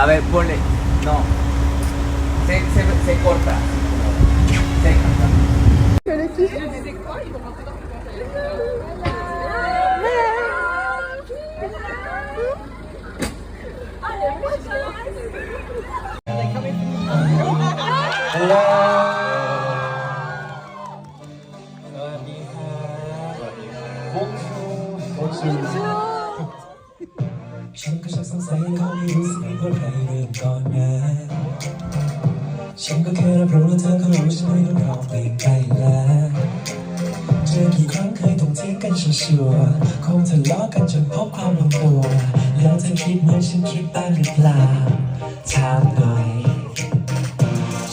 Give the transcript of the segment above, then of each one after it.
A ver, ponle. No. Se corta. Se corta. Pero aquí. Hello ฉันก็ชักสงสัยเขาไม่รู้สึกเพราะใครเริ่มก่อนนะฉันก็แค่รับรู้แล้วเธอก็รู้ฉันไม่ต้องรอเปลี่ยนไปแล้วเจอกี่ครั้งเคยต้องเถียงกันชัวร์คงทะเลาะกันจนพบความลงตัวแล้วเธอคิดเหมือนฉันคิดบ้างหรือเปล่าถามหน่อย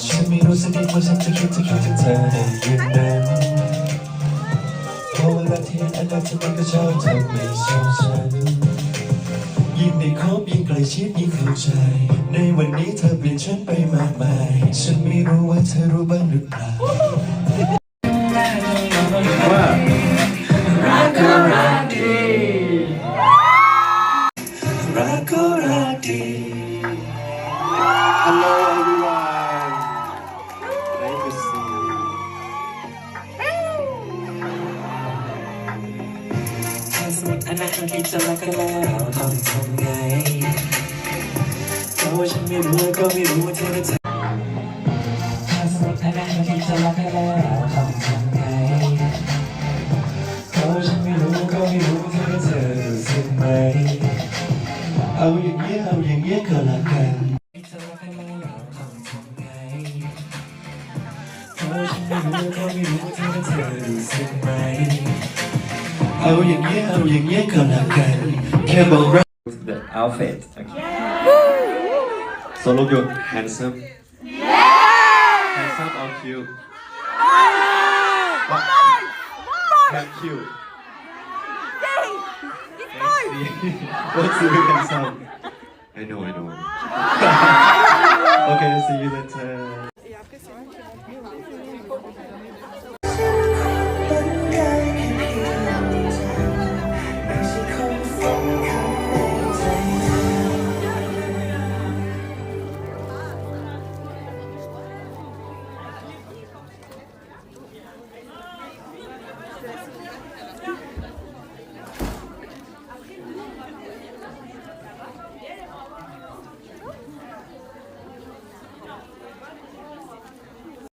ฉันไม่รู้สึกว่าฉันจะคิดถึงเธอได้ยังไงพอเวลาที่อันดับที่มันก็ชอบเธอไม่ชอบฉันยิ่งได้คบยิ่งใกล้ชิดยิ่งเข้าใจในวันนี้เธอเปลี่ยนฉันไปมากมายฉันไม่รู้ว่าเธอรู้บ้างหรือเปล่าว่ารักก็รักดีรักก็รักดี Hello everyone nice to see you ถ้าสมมติอนาคตที่จะรักกันแล้วต้องทำไงเพราะว่าฉันไม่รู้ก็ไม่รู้ว่าเธอจะถ้าสมมติอนาคตที่จะรักกันแล้วต้องทำไงเพราะว่าฉันไม่รู้ก็ไม่รู้ว่าเธอรู้สึกไหมเอาอย่างเงี้ยก็แล้วกันจะรักกันแล้วต้องทำไงเพราะว่าฉันไม่รู้ก็ไม่รู้ว่าเธอรู้สึกไหมเอาอย่างเงี้ยก็แล้วกันแค่บอกรัก The outfit. Okay. So look, you're handsome. Handsome or cute? What? Not cute. What's the handsome? I know. Okay, see you later.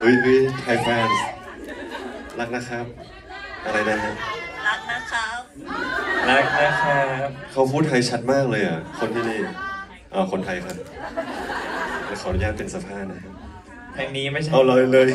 เฮ้ยไทยแฟนรักนะครับอะไรนะครับรักนะครับเขาพูดไทยชัดมากเลยอ่ะคนที่นี่คนไทยครับขออนุญาตเป็นสภาพนะครับ ทางนี้ไม่ใช่เอาเลย